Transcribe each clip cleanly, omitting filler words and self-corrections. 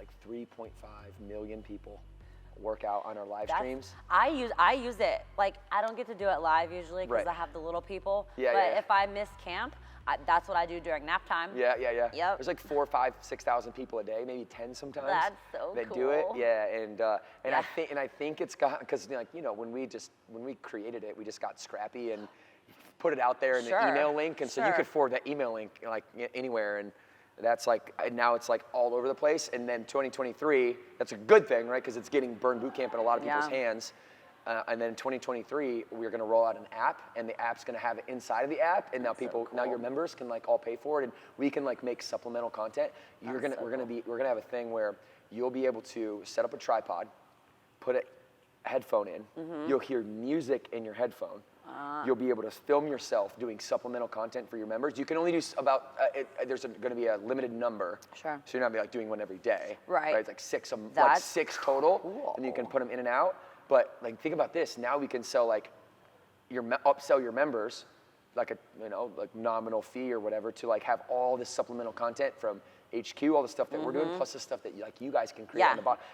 like 3.5 million people work out on our live streams. I use it. Like, I don't get to do it live usually because I have the little people. Yeah, but if I miss camp, that's what I do during nap time. Yeah. Yep. There's like 4, 5, 6,000 people a day, maybe 10 sometimes. That's so that cool. do it. Yeah, I think it's got, because like, you know, when we created it, we just got scrappy and put it out there in the email link, and so you could forward that email link like anywhere, and that's like, now it's like all over the place. And then 2023, that's a good thing, right? Because it's getting Burn Bootcamp in a lot of people's hands. And then in 2023, we're going to roll out an app, and the app's going to have it inside of the app, and now now your members can like all pay for it, and we can like make supplemental content. We're gonna have a thing where you'll be able to set up a tripod, put a headphone in. You'll hear music in your headphone. You'll be able to film yourself doing supplemental content for your members. You can only do about, there's going to be a limited number. Sure. So you're not like doing one every day. Right. It's like six total, cool. and you can put them in and out. But like, think about this. Now we can sell like, upsell your members, like a like nominal fee or whatever, to like have all this supplemental content from HQ, all the stuff that we're doing, plus the stuff that you guys can create on the bottom.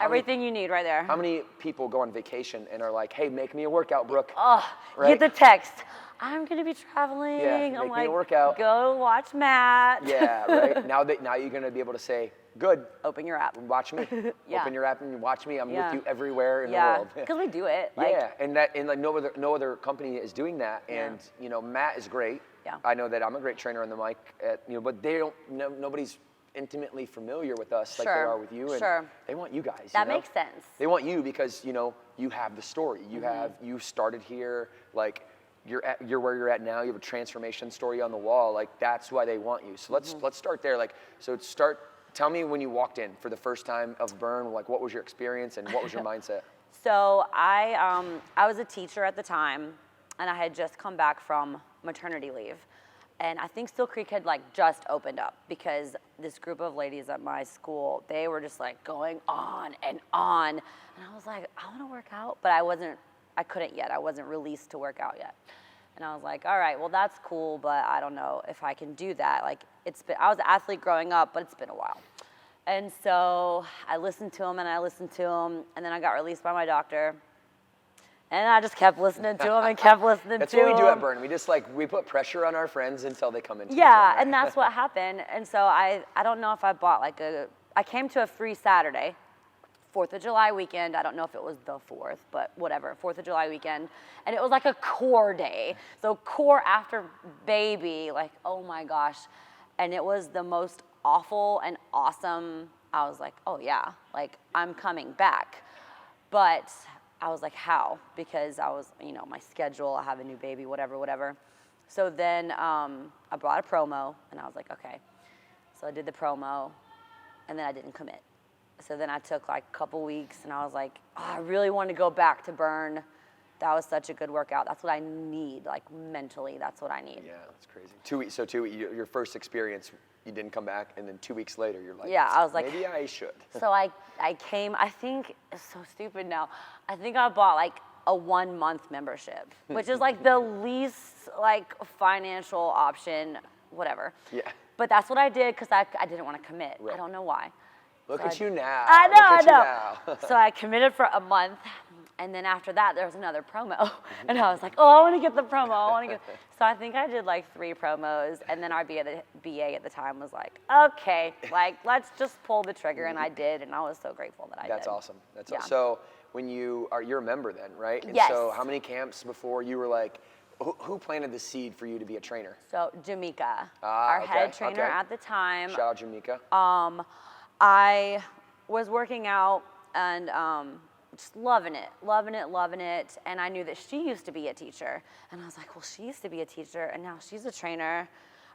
Everything you need right there. How many people go on vacation and are like, hey, make me a workout, Brooke? Oh, right? Get the text. I'm gonna be traveling. Yeah, I'm make me a workout. Go watch Matt. Yeah, right. Now you're gonna be able to say, good. Open your app. Watch me. Open your app and watch me. I'm with you everywhere in the Yeah, world. because we do it. And like no other company is doing that. And Matt is great. Yeah. I know that I'm a great trainer on the mic. But they don't. Nobody's intimately familiar with us like they are with you, and they want you guys. That makes sense. They want you because you have the story. You started here, like you're where you're at now. You have a transformation story on the wall. Like that's why they want you. So let's start there. Tell me when you walked in for the first time of Burn. Like, what was your experience and what was your mindset? So I was a teacher at the time, and I had just come back from maternity leave. And I think Still Creek had like just opened up because this group of ladies at my school, they were just like going on and on. And I was like, I want to work out, but I couldn't yet. I wasn't released to work out yet. And I was like, all right, well, that's cool, but I don't know if I can do that. Like I was an athlete growing up, but it's been a while. And so I listened to him and then I got released by my doctor. And I just kept listening to him and kept listening to him. That's what we do at Burn. We just we put pressure on our friends until they come into the gym. Yeah, and that's what happened. And so I don't know if I bought I came to a free Saturday, 4th of July weekend. I don't know if it was the 4th, but whatever, 4th of July weekend. And it was like a core day. So core after baby, like, oh my gosh. And it was the most awful and awesome. I was like, oh yeah, like I'm coming back. But I was like, how? Because I was, my schedule, I have a new baby, whatever. So then I bought a promo, and I was like, okay. So I did the promo, and then I didn't commit. So then I took like a couple weeks, and I was like, oh, I really want to go back to Burn. That was such a good workout. That's what I need, like mentally, that's what I need. Yeah, that's crazy. 2 weeks, so your first experience, you didn't come back, and then 2 weeks later, you're like, yeah, I was like, maybe I should. So I came, I think, it's so stupid now, I think I bought like a 1-month membership, which is like the least like financial option, whatever. Yeah. But that's what I did because I didn't want to commit. Right. I don't know why. Look at you now. I know. So I committed for a month. And then after that, there was another promo. And I was like, oh, I want to get the promo. So I think I did like 3 promos. And then our BA at the time was like, okay, like, let's just pull the trigger. And I did. And I was so grateful that I did. That's awesome. That's awesome. So when you're a member then, right? And yes. So how many camps before you were like, who planted the seed for you to be a trainer? So Jamaica, our head trainer at the time. Shout out Jamaica. I was working out and just loving it. And I knew that she used to be a teacher. And I was like, well, she used to be a teacher and now she's a trainer.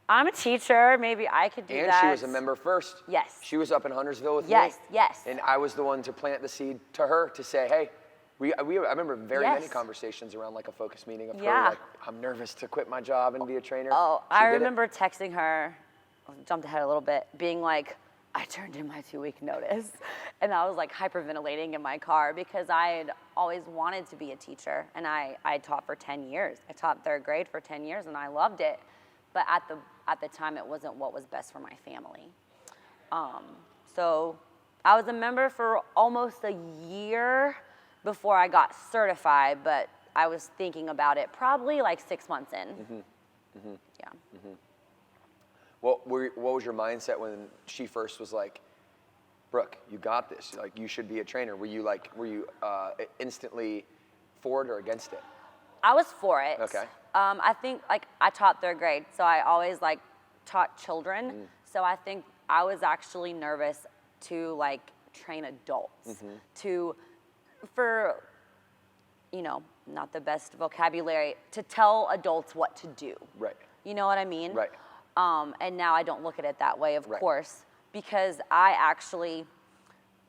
I'm a teacher, maybe I could do that. And she was a member first. Yes. She was up in Huntersville with me. Yes. And I was the one to plant the seed to her to say, hey, I remember very many conversations around like a focus meeting of her, like, I'm nervous to quit my job and be a trainer. Oh, I remember texting her, jumped ahead a little bit, being like, I turned in my 2-week notice. And I was like hyperventilating in my car because I had always wanted to be a teacher. And I taught for 10 years. I taught 3rd grade for 10 years and I loved it. But at the time, it wasn't what was best for my family. So I was a member for almost a year before I got certified, but I was thinking about it probably like 6 months in. Yeah. What was your mindset when she first was like, Brooke, you got this. Like, you should be a trainer. Were you instantly for it or against it? I was for it. Okay. I think like I taught third grade, so I always like taught children. So I think I was actually nervous to like train adults for, you know, not the best vocabulary, to tell adults what to do. Right. You know what I mean? Right. And now I don't look at it that way, of Right. course, because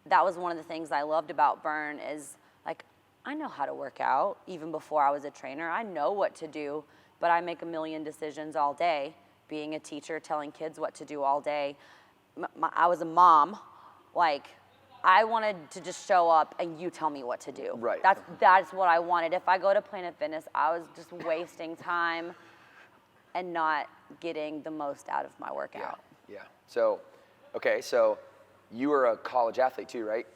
that was one of the things I loved about Burn is like, I know how to work out even before I was a trainer. I know what to do, but I make a million decisions all day. Being a teacher, telling kids what to do all day. I was a mom, like, I wanted to just show up and you tell me what to do. Right. That's what I wanted. If I go to Planet Fitness, I was just wasting time and not getting the most out of my workout. Yeah. So, okay, so you were a college athlete too, right?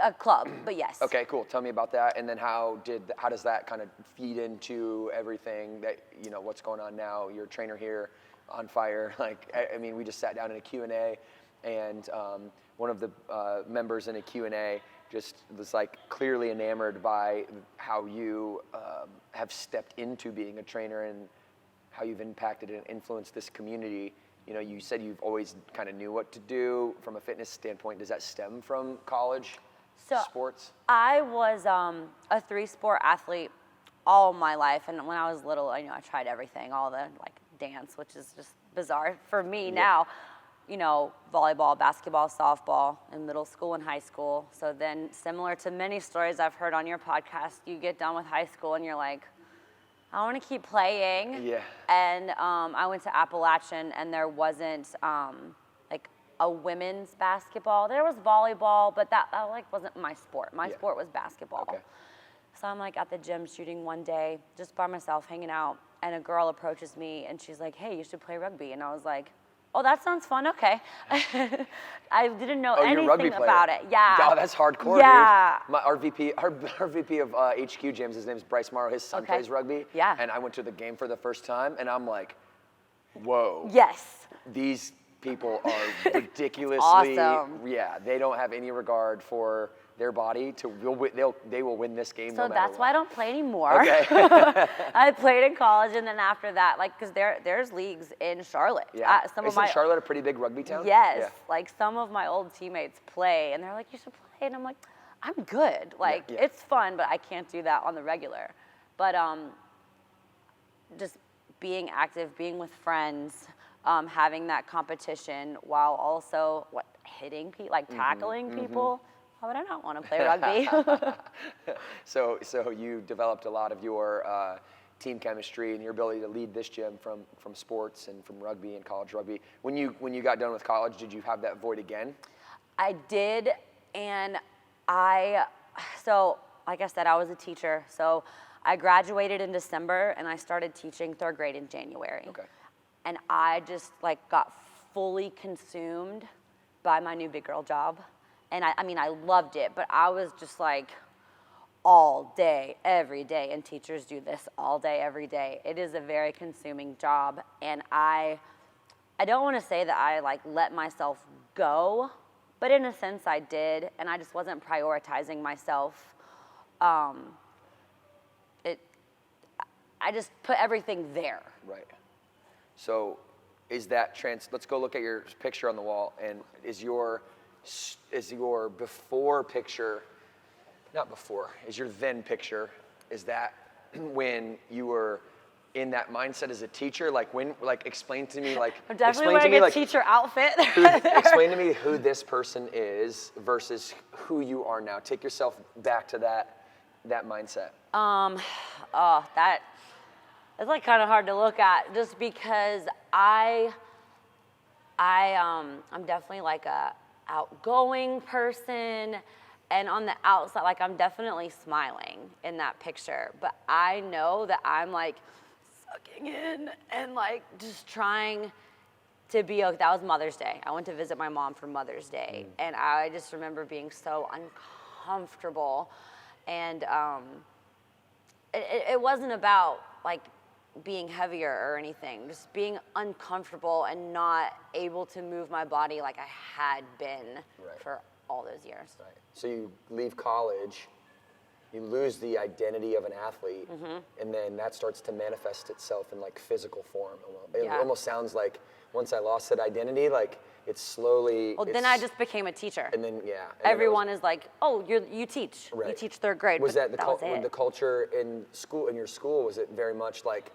A club, but yes. Okay, cool. Tell me about that, and then how does that kind of feed into everything that, you know, what's going on now? You're a trainer here, on fire. Like, I mean, we just sat down in a Q&A, and one of the members in a Q&A just was like clearly enamored by how you have stepped into being a trainer and how you've impacted and influenced this community. You know, you said you've always kind of knew what to do from a fitness standpoint. Does that stem from college sports? I was a 3-sport athlete all my life, and when I was little, I tried everything, all the like dance, which is just bizarre for me now. You know, volleyball, basketball, softball in middle school and high school. So then, similar to many stories I've heard on your podcast, you get done with high school and you're like, I want to keep playing. Yeah. And I went to Appalachian, and there wasn't like a women's basketball. There was volleyball, but that like wasn't my sport. My sport was basketball. Okay. So I'm like at the gym shooting one day, just by myself, hanging out, and a girl approaches me and she's like, "Hey, you should play rugby." And I was like, "Oh, that sounds fun. Okay." I didn't know anything about it. Yeah. Oh, that's hardcore, dude. My our VP of HQ gyms, his name's Bryce Morrow. His son plays rugby. Yeah. And I went to the game for the first time, and I'm like, whoa. Yes. These people are ridiculously. Awesome. Yeah, they don't have any regard for their body. They will win this game. So no matter that's what. why I don't play anymore. Okay. I played in college, and then after that, like, because there's leagues in Charlotte. Yeah. Isn't Charlotte a pretty big rugby town? Yes. Yeah. Like some of my old teammates play, and they're like, "You should play," and I'm like, "I'm good. Like it's fun, but I can't do that on the regular." But just being active, being with friends, having that competition while also hitting people, like tackling people. Why would I not want to play rugby? So you developed a lot of your team chemistry and your ability to lead this gym from sports and from rugby and college rugby. When you got done with college, did you have that void again? I did, and so like I said, I was a teacher. So I graduated in December, and I started teaching third grade in January. Okay. And I just like got fully consumed by my new big girl job. And I mean, I loved it, but I was just like all day, every day. And teachers do this all day, every day. It is a very consuming job. And I don't want to say that I like let myself go, but in a sense I did. And I just wasn't prioritizing myself. I just put everything there. Right. So is that let's go look at your picture on the wall, and is your before picture, not before, is your then picture, is that when you were in that mindset as a teacher? Explain to me, I'm definitely wearing a teacher outfit. Explain to me who this person is versus who you are now. Take yourself back to that mindset. That is like kind of hard to look at, just because I'm definitely like a outgoing person, and on the outside, like I'm definitely smiling in that picture, but I know that I'm like sucking in and like just trying that was Mother's Day. I went to visit my mom for Mother's Day, and I just remember being so uncomfortable, and it wasn't about like being heavier or anything, just being uncomfortable and not able to move my body like I had been for all those years. Right. So you leave college, you lose the identity of an athlete, and then that starts to manifest itself in like physical form. It almost sounds like once I lost that identity, like it's slowly. Well, then I just became a teacher. And then everyone is like, "Oh, you teach. Right. You teach third grade." Was that the the culture in school? In your school, was it very much like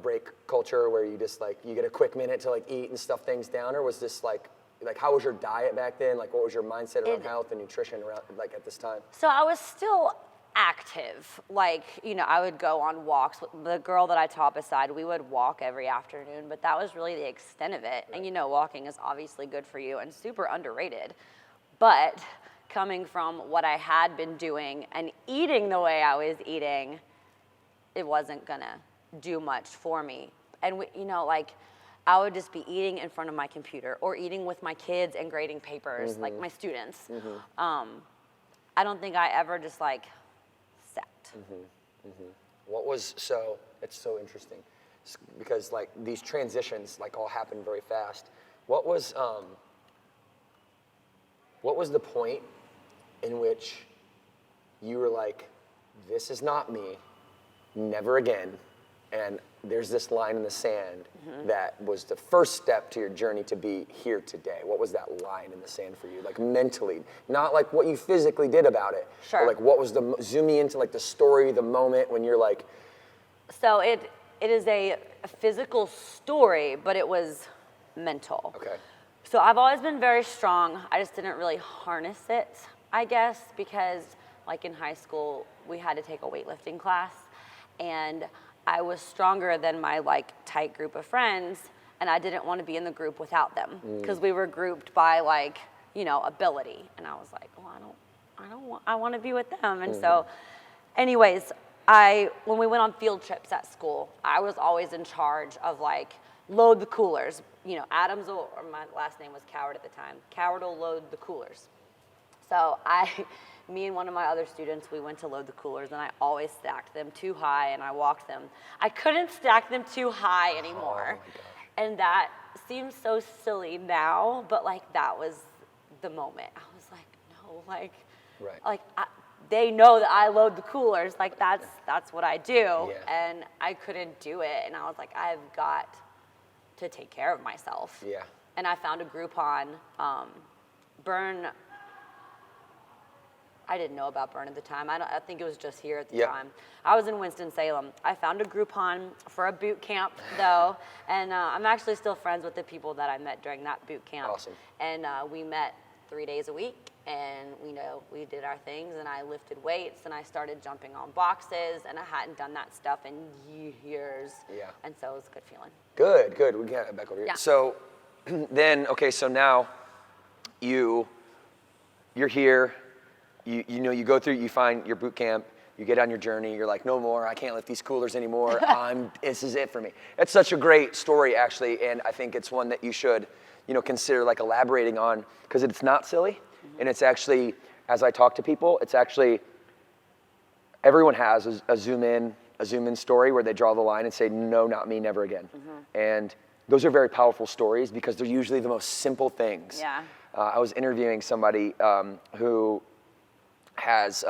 break culture, where you just like you get a quick minute to like eat and stuff things down, or was this like how was your diet back then? Like, what was your mindset around health and nutrition around like at this time? So I was still active. Like, I would go on walks. The girl that I taught beside, we would walk every afternoon, but that was really the extent of it. Right. And walking is obviously good for you and super underrated. But coming from what I had been doing and eating the way I was eating, it wasn't gonna do much for me. And I would just be eating in front of my computer or eating with my kids and grading papers, like my students. I don't think I ever just like sat. What was, it's so interesting because like these transitions like all happen very fast. What was the point in which you were like, this is not me, never again, and there's this line in the sand that was the first step to your journey to be here today? What was that line in the sand for you, like mentally? Not like what you physically did about it. Sure. But like what was zoom me into like the story, the moment when you're like. So it is a physical story, but it was mental. Okay. So I've always been very strong. I just didn't really harness it, I guess, because like in high school, we had to take a weightlifting class, and I was stronger than my like tight group of friends, and I didn't want to be in the group without them because we were grouped by like, ability. And I was like, I want to be with them. And so anyways, when we went on field trips at school, I was always in charge of like load the coolers. Adams, or my last name was Coward at the time. Coward will load the coolers. So me and one of my other students, we went to load the coolers, and I always stacked them too high, and I walked them. I couldn't stack them too high anymore. Oh, and that seems so silly now, but like that was the moment. I was like, no, they know that I load the coolers. Like that's what I do. Yeah. And I couldn't do it. And I was like, I've got to take care of myself. Yeah. And I found a Groupon, Burn. I didn't know about Burn at the time. I think it was just here at the time. I was in Winston-Salem. I found a Groupon for a boot camp, though, and I'm actually still friends with the people that I met during that boot camp. Awesome. And we met 3 days a week, and we did our things, and I lifted weights, and I started jumping on boxes, and I hadn't done that stuff in years. Yeah. And so it was a good feeling. Good. We got it back over here. Yeah. So then, okay, so now you're here. You go through, you find your boot camp, you get on your journey, you're like, no more, I can't lift these coolers anymore, this is it for me. It's such a great story, actually, and I think it's one that you should, consider like elaborating on, because it's not silly, and it's actually, as I talk to people, it's actually, everyone has a zoom in story where they draw the line and say, no, not me, never again. And those are very powerful stories because they're usually the most simple things. Yeah. I was interviewing somebody who has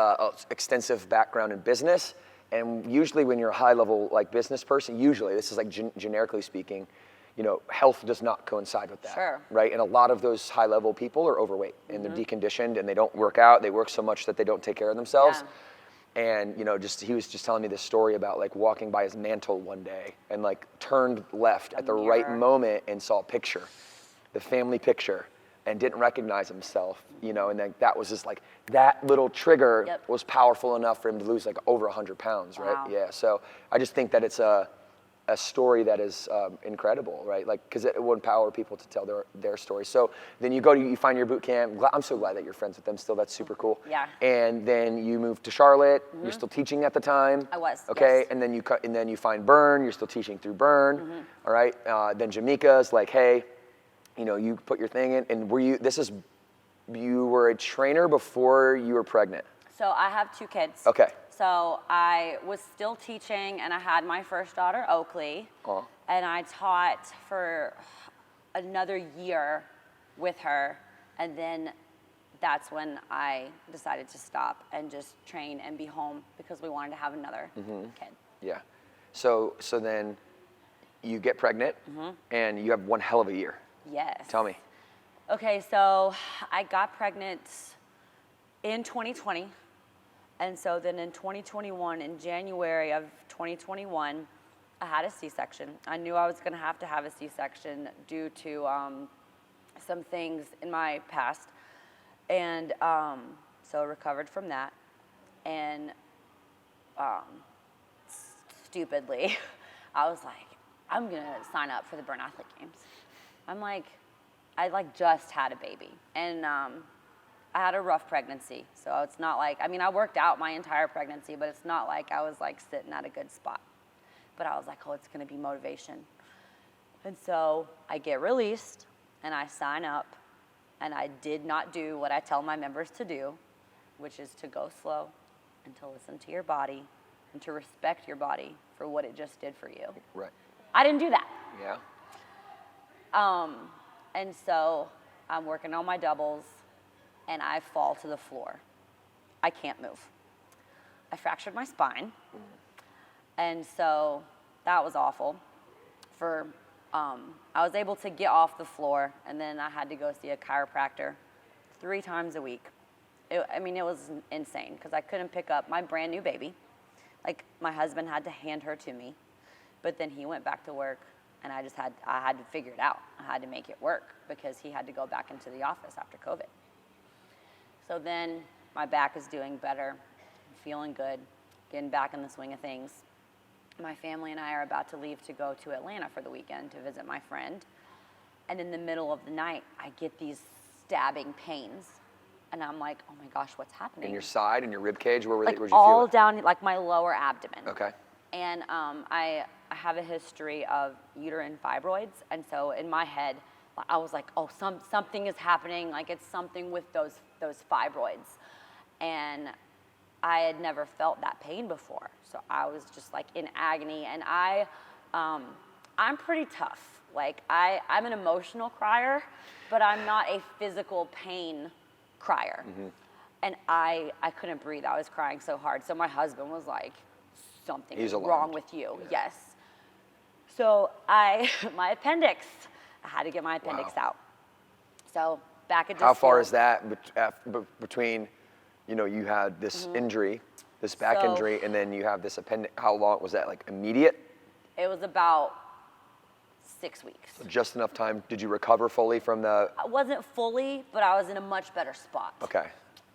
extensive background in business, and usually when you're a high-level like business person, usually this is like generically speaking, health does not coincide with that. Sure. Right? And a lot of those high-level people are overweight and they're deconditioned and they don't work out. They work so much that they don't take care of themselves. Yeah. And he was just telling me this story about like walking by his mantle one day and like turned left at the right moment and saw a picture, the family picture, and didn't recognize himself, and then that was just like, that little trigger was powerful enough for him to lose like over 100 pounds, right? Wow. Yeah, so I just think that it's a story that is incredible, right? Like, because it will empower people to tell their story. So then you find your boot camp. I'm so glad that you're friends with them still. That's super cool. Yeah. And then you move to Charlotte. You're still teaching at the time. I was. Okay. Yes. And then you find Burn. You're still teaching through Burn. All right. Then Jamaica's like, hey, you put your thing in, and you were a trainer before you were pregnant? So I have 2 kids. Okay. So I was still teaching, and I had my first daughter, Oakley, and I taught for another year with her, and then that's when I decided to stop and just train and be home because we wanted to have another kid. Yeah. So then you get pregnant, and you have one hell of a year. Yes. Tell me. Okay, so I got pregnant in 2020. And so then in 2021, in January of 2021, I had a C-section. I knew I was going to have a C-section due to some things in my past. And so I recovered from that. And stupidly, I was like, I'm going to sign up for the Burn Athlete Games. I'm like, I just had a baby. And I had a rough pregnancy, so it's not like, I worked out my entire pregnancy, but it's not like I was like sitting at a good spot. But I was like, oh, it's gonna be motivation. And so I get released, and I sign up, and I did not do what I tell my members to do, which is to go slow and to listen to your body and to respect your body for what it just did for you. Right. I didn't do that. Yeah. And so I'm working on my doubles, and I fall to the floor. I can't move. I fractured my spine, and so that was awful. I was able to get off the floor, and then I had to go see a chiropractor 3 times a week. It was insane because I couldn't pick up my brand new baby. Like, my husband had to hand her to me, but then he went back to work, and I had to figure it out. I had to make it work because he had to go back into the office after COVID. So then my back is doing better, I'm feeling good, getting back in the swing of things. My family and I are about to leave to go to Atlanta for the weekend to visit my friend. And in the middle of the night, I get these stabbing pains. And I'm like, oh my gosh, what's happening? In your side, in your rib cage, where'd you feel it? All down, like my lower abdomen. Okay. And I have a history of uterine fibroids. And so in my head, I was like, oh, something is happening. Like, it's something with those fibroids. And I had never felt that pain before. So I was just like in agony. And I'm pretty tough. Like, I'm an emotional crier, but I'm not a physical pain crier. And I couldn't breathe. I was crying so hard. So my husband was like, something is wrong with you. Yeah. Yes. So my appendix, I had to get my appendix out. So back at How far is that between, you had this injury, this back injury, and then you have this appendix? How long was that? Like immediate? It was about 6 weeks. So just enough time. Did you recover fully from the? I wasn't fully, but I was in a much better spot. Okay.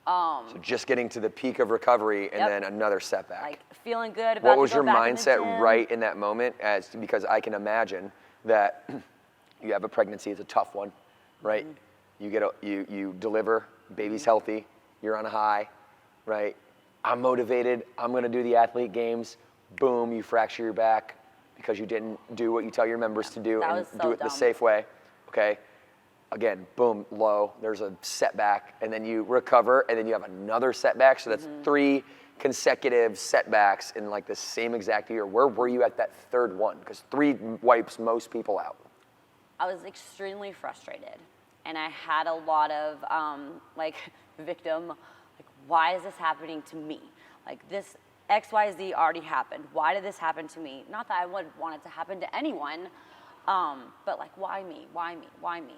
So just getting to the peak of recovery and then another setback. Like feeling good about. What was your mindset right in that moment? Because I can imagine that you have a pregnancy, it's a tough one, right? You deliver, baby's healthy, you're on a high, right? I'm motivated, I'm gonna do the athlete games. Boom, you fracture your back because you didn't do what you tell your members to do and do it the safe way, okay? Again, boom, low, there's a setback, and then you recover, and then you have another setback, so that's 3 consecutive setbacks in like the same exact year. Where were you at that third one? Because 3 wipes most people out. I was extremely frustrated, and I had a lot of victim, like, why is this happening to me? Like, this XYZ already happened. Why did this happen to me? Not that I would want it to happen to anyone, but like, why me? Why me? Why me?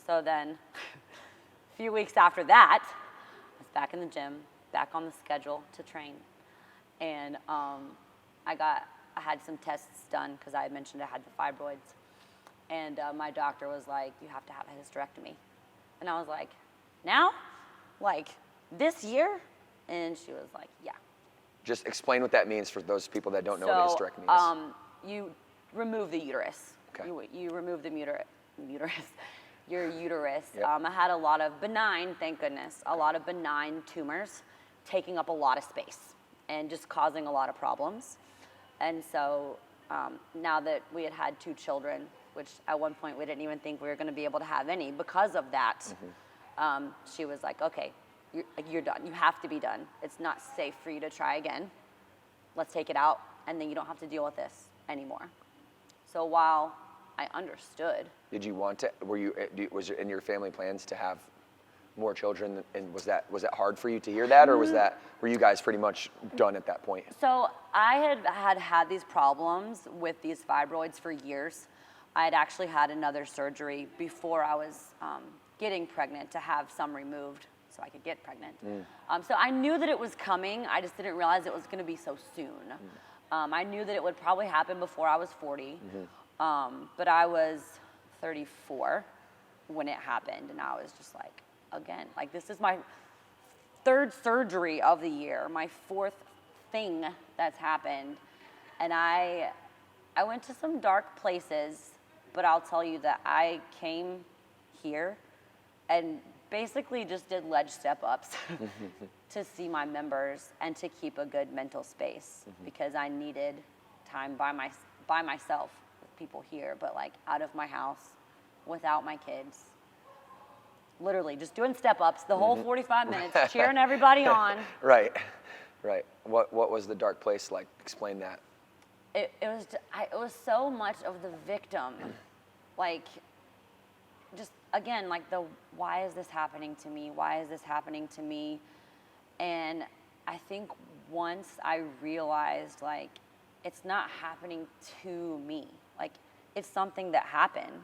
So then, a few weeks after that, I was back in the gym, back on the schedule to train, and I had some tests done because I had mentioned I had the fibroids, and my doctor was like, you have to have a hysterectomy, and I was like, now? Like, this year? And she was like, yeah. Just explain what that means for those people that don't know what a hysterectomy is. You remove the uterus. Okay. You remove the uterus. Your uterus. Yep. I had a lot of benign, thank goodness, a lot of benign tumors taking up a lot of space and just causing a lot of problems. And so now that we had 2 children, which at one point we didn't even think we were going to be able to have any because of that. She was like, okay, you're done. You have to be done. It's not safe for you to try again. Let's take it out, and then you don't have to deal with this anymore. So while I understood. Did you want to, was it in your family plans to have more children, and was that hard for you to hear that, or were you guys pretty much done at that point? So I had these problems with these fibroids for years. I had actually had another surgery before I was getting pregnant to have some removed so I could get pregnant. So I knew that it was coming. I just didn't realize it was going to be so soon. I knew that it would probably happen before I was 40, but I was 34 when it happened, and I was just like, again, like this is my third surgery of the year, my fourth thing that's happened, and I went to some dark places, but I'll tell you that I came here and basically just did ledge step-ups to see my members and to keep a good mental space because I needed time by myself with people here, but like out of my house, without my kids. Literally just doing step-ups the whole 45 minutes, cheering everybody on. Right. What was the dark place like? Explain that. It was so much of the victim, like just again, like why is this happening to me? Why is this happening to me? And I think once I realized like it's not happening to me, like it's something that happened,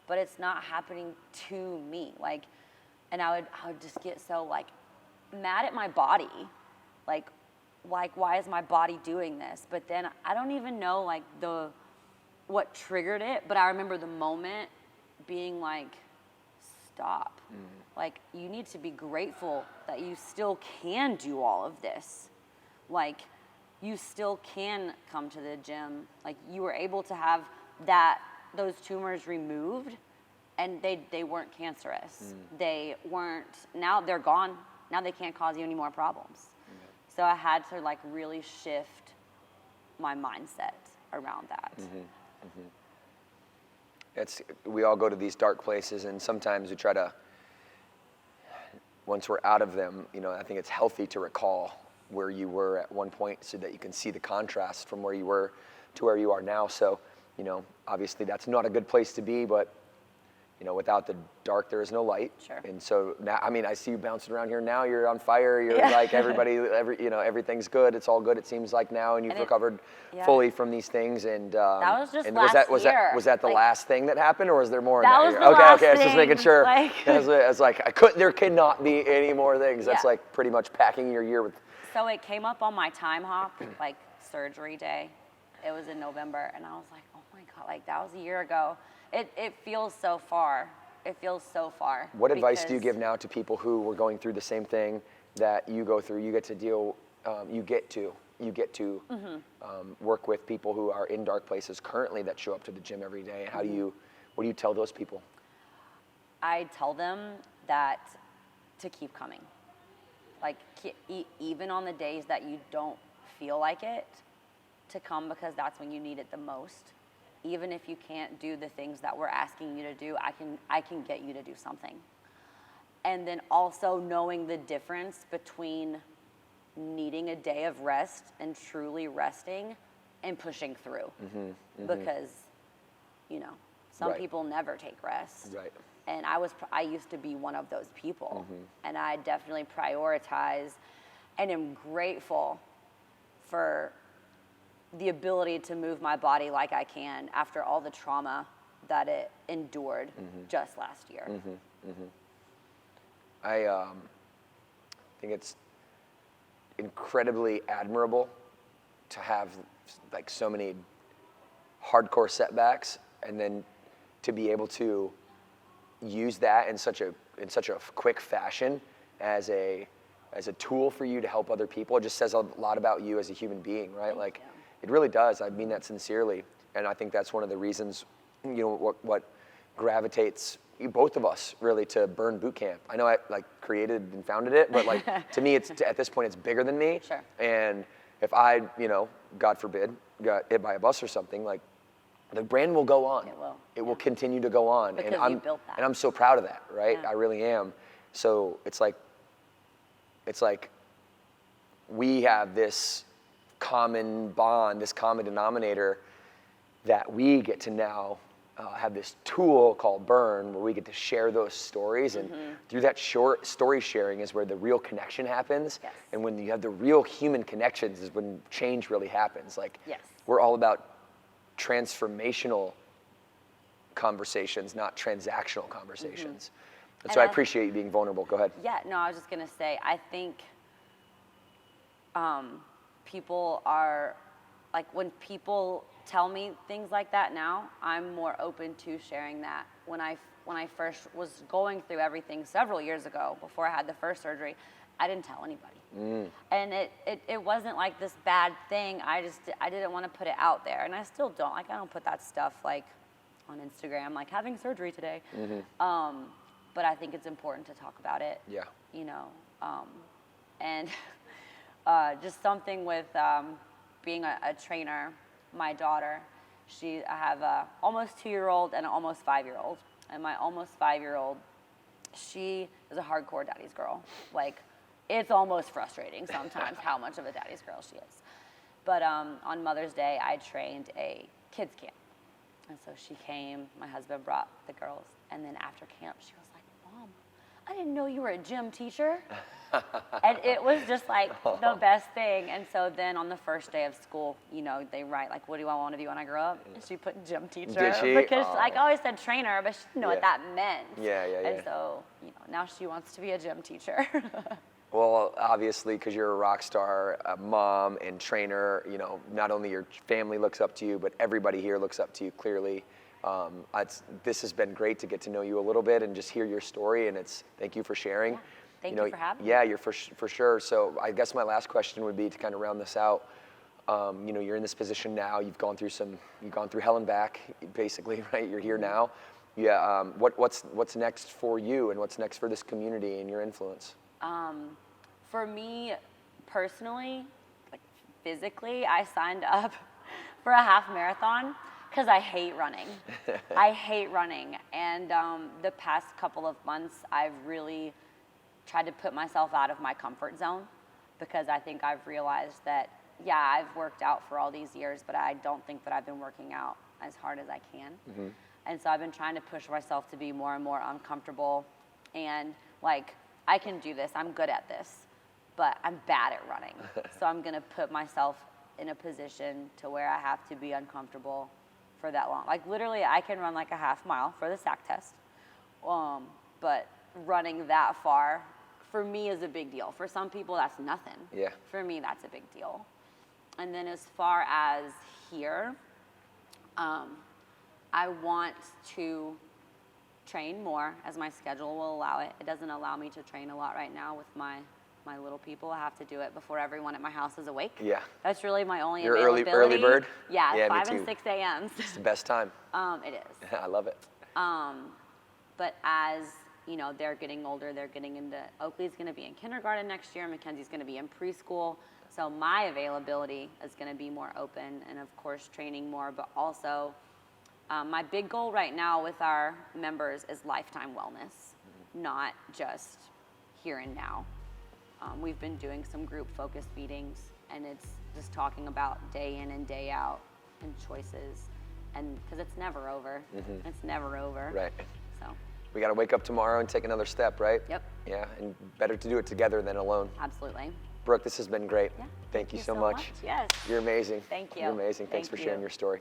but it's not happening to me. Like, and I would just get so like mad at my body, like why is my body doing this? But then I don't even know like what triggered it, but I remember the moment being like, stop. Like you need to be grateful that you still can do all of this. Like you still can come to the gym. Like you were able to have those tumors removed, and they weren't cancerous. They weren't, now they're gone. Now they can't cause you any more problems. So I had to like really shift my mindset around that. We all go to these dark places, and sometimes we try to, once we're out of them, I think it's healthy to recall where you were at one point so that you can see the contrast from where you were to where you are now. So, obviously that's not a good place to be, but without the dark, there is no light. Sure. And so now, I see you bouncing around here now. You're on fire. You're like everything's good. It's all good. It seems like now, and you've recovered fully from these things. And that was just and last year. Was that the last thing that happened, or was there more? That in was that the last I was just making sure. Like, I was like, there could not be any more things. That's like pretty much packing your year with. So it came up on my time hop, like surgery day. It was in November, and I was like, oh my God, like that was a year ago. It feels so far. It feels so far. What advice do you give now to people who were going through the same thing that you go through? You get to deal, you get to work with people who are in dark places currently that show up to the gym every day. What do you tell those people? I tell them that to keep coming. Like even on the days that you don't feel like it, to come, because that's when you need it the most. Even if you can't do the things that we're asking you to do, I can get you to do something. And then also knowing the difference between needing a day of rest and truly resting and pushing through. Because, some people never take rest. Right. And I used to be one of those people. And I definitely prioritize and am grateful for the ability to move my body like I can after all the trauma that it endured just last year. I think it's incredibly admirable to have like so many hardcore setbacks, and then to be able to use that in such a quick fashion as a tool for you to help other people. It just says a lot about you as a human being, right? Like. It really does. I mean that sincerely, and I think that's one of the reasons, what gravitates both of us really to Burn Boot Camp. I know I like created and founded it, but like to me, it's at this point it's bigger than me. Sure. And if I, God forbid, got hit by a bus or something, like, the brand will go on. It will. It will continue to go on. Because you built that. And I'm so proud of that, right? Yeah. I really am. So it's like we have this common bond, this common denominator that we get to now have this tool called Burn where we get to share those stories. And through that short story sharing is where the real connection happens. Yes. And when you have the real human connections is when change really happens. Like Yes. we're all about transformational conversations, not transactional conversations. And so I appreciate you being vulnerable. Go ahead. Yeah, no, I was just gonna say, I think people are, like when people tell me things like that now, I'm more open to sharing that. When I first was going through everything several years ago, before I had the first surgery, I didn't tell anybody. And it wasn't like this bad thing. I didn't want to put it out there, and I still don't. Like I don't put that stuff like on Instagram, like having surgery today. But I think it's important to talk about it. Yeah. You know, and just something with being a trainer. My daughter, I have a almost 2-year-old and an almost 5-year-old, and my almost 5-year-old, she is a hardcore daddy's girl. Like, it's almost frustrating sometimes how much of a daddy's girl she is. But on Mother's Day, I trained a kids camp. And so she came, my husband brought the girls, and then after camp, she was like, Mom, I didn't know you were a gym teacher. And it was just like the best thing. And so then on the first day of school, you know, they write like, what do I want to be when I grow up? And she put gym teacher. Did she? Because like I always said trainer, but she didn't know what that meant. Yeah. And so, you know, now she wants to be a gym teacher. Well, obviously, because you're a rock star, a mom and trainer, you know, not only your family looks up to you, but everybody here looks up to you clearly. This has been great to get to know you a little bit and just hear your story, and thank you for sharing. Yeah. Thank you for having me. Yeah, you're for sure. So I guess my last question would be to kind of round this out. You know, you're in this position now. You've gone through hell and back, basically, right? You're here now. Yeah. What's next for you, and what's next for this community and your influence? For me personally, like physically, I signed up for a half marathon because I hate running. I hate running. And the past couple of months, I've really tried to put myself out of my comfort zone because I think I've realized that, yeah, I've worked out for all these years, but I don't think that I've been working out as hard as I can. And so I've been trying to push myself to be more and more uncomfortable and like, I can do this, I'm good at this, but I'm bad at running. So I'm gonna put myself in a position to where I have to be uncomfortable for that long. Like literally I can run like a half mile for the SAC test, but running that far for me is a big deal. For some people that's nothing. Yeah. For me that's a big deal. And then as far as here, I want to train more as my schedule will allow it. It doesn't allow me to train a lot right now with my little people. I have to do it before everyone at my house is awake. Yeah. That's really my only You're availability. early bird? Yeah, Yeah, 5 me and too. 6 a.m. It's the best time. It is. I love it. But as you know, they're getting older. They're getting into, Oakley's going to be in kindergarten next year. Mackenzie's going to be in preschool. So my availability is going to be more open and, of course, training more. But also, my big goal right now with our members is lifetime wellness, not just here and now. We've been doing some group focused meetings, and it's just talking about day in and day out and choices, and because it's never over. It's never over. Right. So. We got to wake up tomorrow and take another step, right? Yep. Yeah, and better to do it together than alone. Absolutely. Brooke, this has been great. Yeah. Thank you so much. Yes. You're amazing. Thank you. You're amazing. Thanks Thank for sharing you. your story.